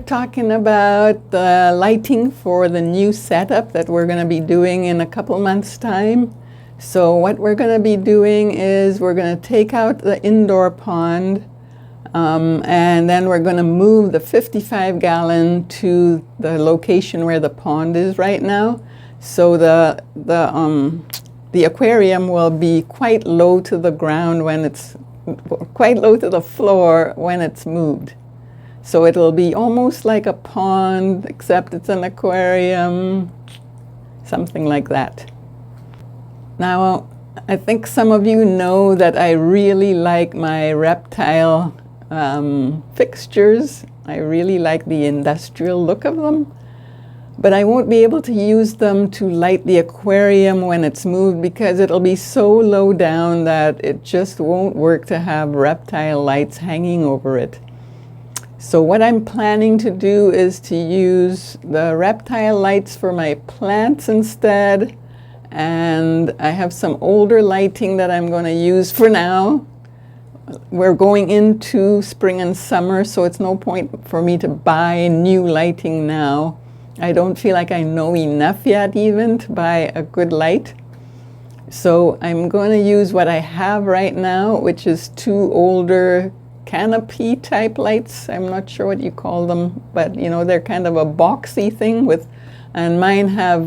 start talking about the lighting for the new setup that we're going to be doing in a couple months' time. So what we're going to be doing is we're going to take out the indoor pond, and then we're going to move the 55-gallon to the location where the pond is right now. So the aquarium will be quite low to the ground when it's quite low to the floor when it's moved. So it'll be almost like a pond, except it's an aquarium, something like that. Now, I think some of you know that I really like my reptile fixtures. I really like the industrial look of them. But I won't be able to use them to light the aquarium when it's moved because it'll be so low down that it just won't work to have reptile lights hanging over it. So what I'm planning to do is to use the reptile lights for my plants instead. And I have some older lighting that I'm going to use for now. We're going into spring and summer, so it's no point for me to buy new lighting now. I don't feel like I know enough yet even to buy a good light. So I'm going to use what I have right now, which is two older canopy type lights. I'm not sure what you call them, but you know, they're kind of a boxy thing with, and mine have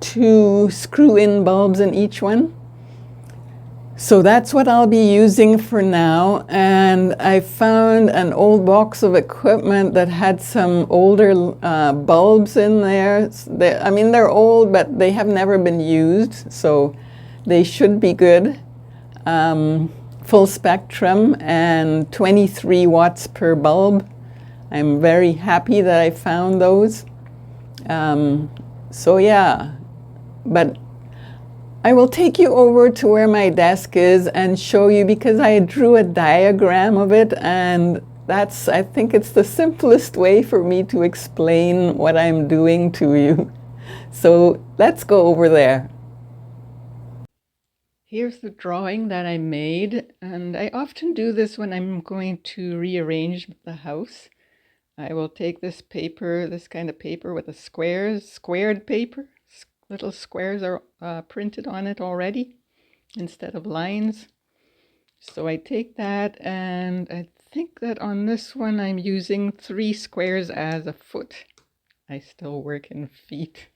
two screw-in bulbs in each one. So that's what I'll be using for now. And I found an old box of equipment that had some older bulbs in there. I mean, they're old, but they have never been used, so they should be good. Full spectrum and 23 watts per bulb. I'm very happy that I found those. So yeah, but I will take you over to where my desk is and show you, because I drew a diagram of it, and I think it's the simplest way for me to explain what I'm doing to you. So let's go over there. Here's the drawing that I made, and I often do this when I'm going to rearrange the house. I will take this paper, this kind of paper with the squared paper. Little squares are printed on it already instead of lines. So I take that, and I think that on this one I'm using 3 squares as a foot. I still work in feet.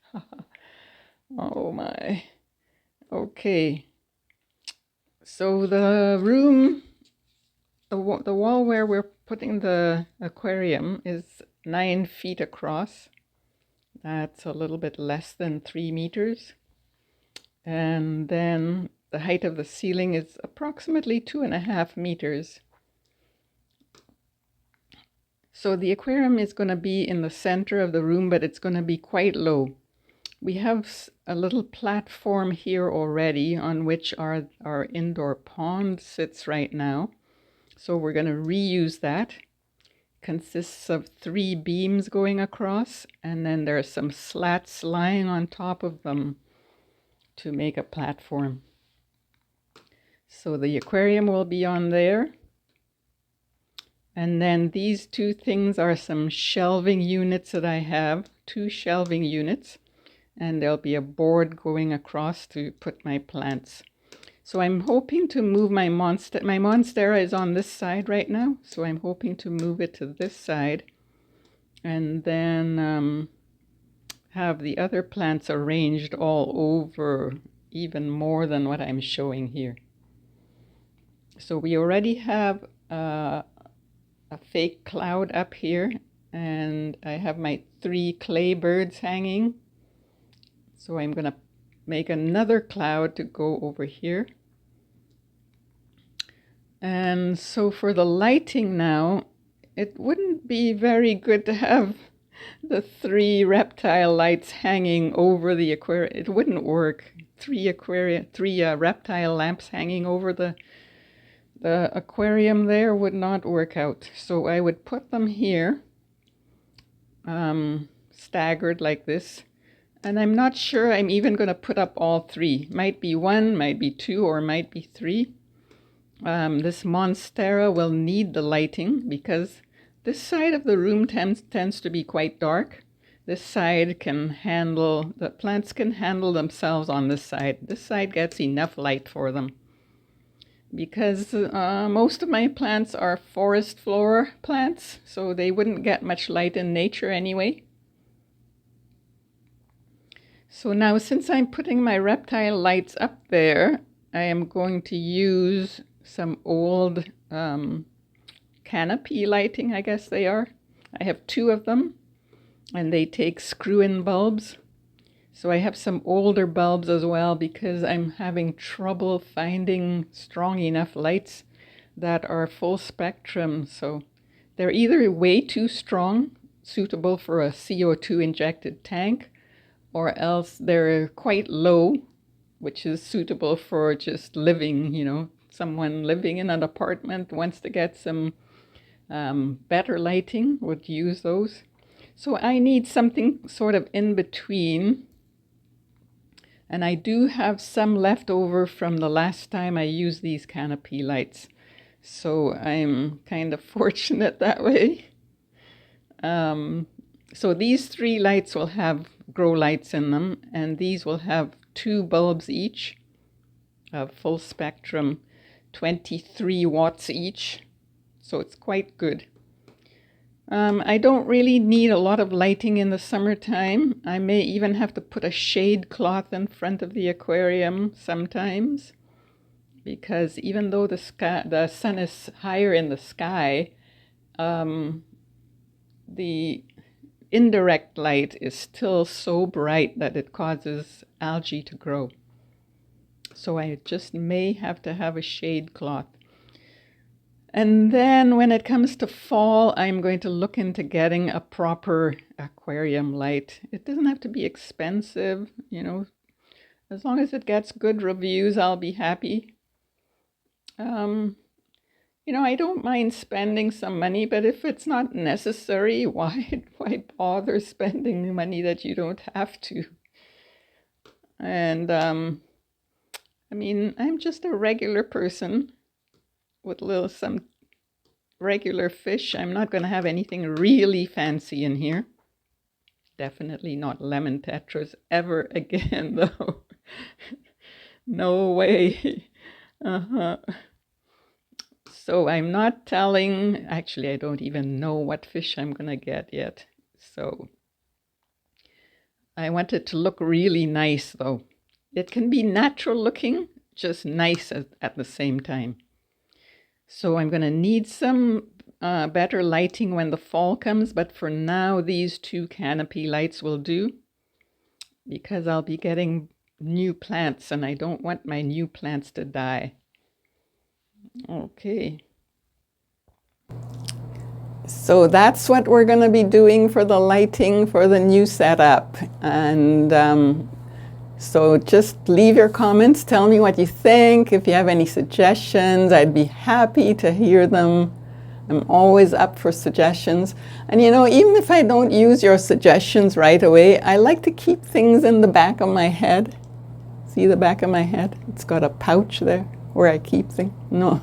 Oh my. Okay. So the room, the wall where we're putting the aquarium is 9 feet across. That's a little bit less than 3 meters. And then the height of the ceiling is approximately 2.5 meters. So the aquarium is going to be in the center of the room, but it's going to be quite low. We have a little platform here already on which our indoor pond sits right now. So we're going to reuse that. Consists of 3 beams going across, and then there are some slats lying on top of them to make a platform. So the aquarium will be on there. And then these 2 things are some shelving units that I have, 2 shelving units, and there'll be a board going across to put my plants. So I'm hoping to move my monstera is on this side right now, so I'm hoping to move it to this side and then have the other plants arranged all over, even more than what I'm showing here. So we already have a fake cloud up here, and I have my 3 clay birds hanging. So I'm going to make another cloud to go over here. And so for the lighting now, it wouldn't be very good to have the 3 reptile lights hanging over the aquarium. It wouldn't work. 3 reptile lamps hanging over the aquarium there would not work out. So I would put them here, staggered like this. And I'm not sure I'm even going to put up all 3. Might be 1, might be 2, or might be 3. This monstera will need the lighting because This side of the room tends to be quite dark. This side can handle, the plants can handle themselves on this side. This side gets enough light for them. Because most of my plants are forest floor plants, so they wouldn't get much light in nature anyway. So now, since I'm putting my reptile lights up there, I am going to use some old canopy lighting, I guess they are. I have 2 of them, and they take screw-in bulbs. So I have some older bulbs as well because I'm having trouble finding strong enough lights that are full spectrum. So they're either way too strong, suitable for a CO2 injected tank, or else they're quite low, which is suitable for just living, you know, someone living in an apartment wants to get some better lighting, would use those. So I need something sort of in between. And I do have some left over from the last time I used these canopy lights. So I'm kind of fortunate that way. So these 3 lights will have grow lights in them, and these will have 2 bulbs each of full spectrum, 23 watts each. So it's quite good. I don't really need a lot of lighting in the summertime. I may even have to put a shade cloth in front of the aquarium sometimes, because even though the sun is higher in the sky, the indirect light is still so bright that it causes algae to grow. So I just may have to have a shade cloth. And then when it comes to fall, I'm going to look into getting a proper aquarium light. It doesn't have to be expensive, you know. As long as it gets good reviews, I'll be happy. You know, I don't mind spending some money, but if it's not necessary, why bother spending money that you don't have to? And I mean, I'm just a regular person with some regular fish. I'm not going to have anything really fancy in here. Definitely not lemon tetras ever again, though. No way. So I'm not telling, actually, I don't even know what fish I'm going to get yet. So I want it to look really nice, though. It can be natural looking, just nice at the same time. So I'm going to need some better lighting when the fall comes, but for now, these 2 canopy lights will do, because I'll be getting new plants, and I don't want my new plants to die. Okay. So that's what we're going to be doing for the lighting for the new setup. And so just leave your comments. Tell me what you think. If you have any suggestions, I'd be happy to hear them. I'm always up for suggestions. And you know, even if I don't use your suggestions right away, I like to keep things in the back of my head. See the back of my head? It's got a pouch there where I keep things. No,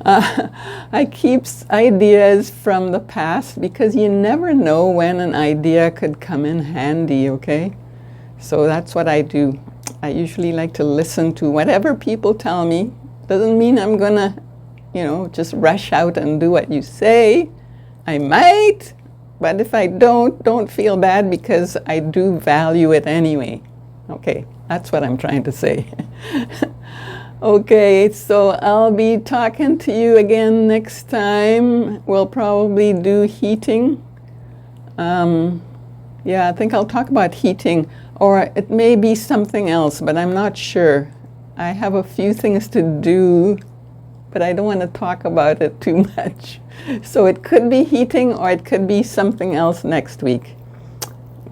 I keep ideas from the past, because you never know when an idea could come in handy, okay? So that's what I do. I usually like to listen to whatever people tell me. Doesn't mean I'm gonna, you know, just rush out and do what you say. I might, but if I don't feel bad, because I do value it anyway. Okay, that's what I'm trying to say. Okay, so I'll be talking to you again next time. We'll probably do heating. Yeah, I think I'll talk about heating, or it may be something else, but I'm not sure. I have a few things to do, but I don't want to talk about it too much. So it could be heating, or it could be something else next week.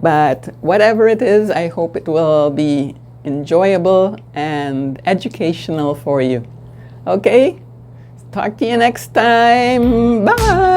But whatever it is, I hope it will be enjoyable and educational for you. Okay? Talk to you next time. Bye!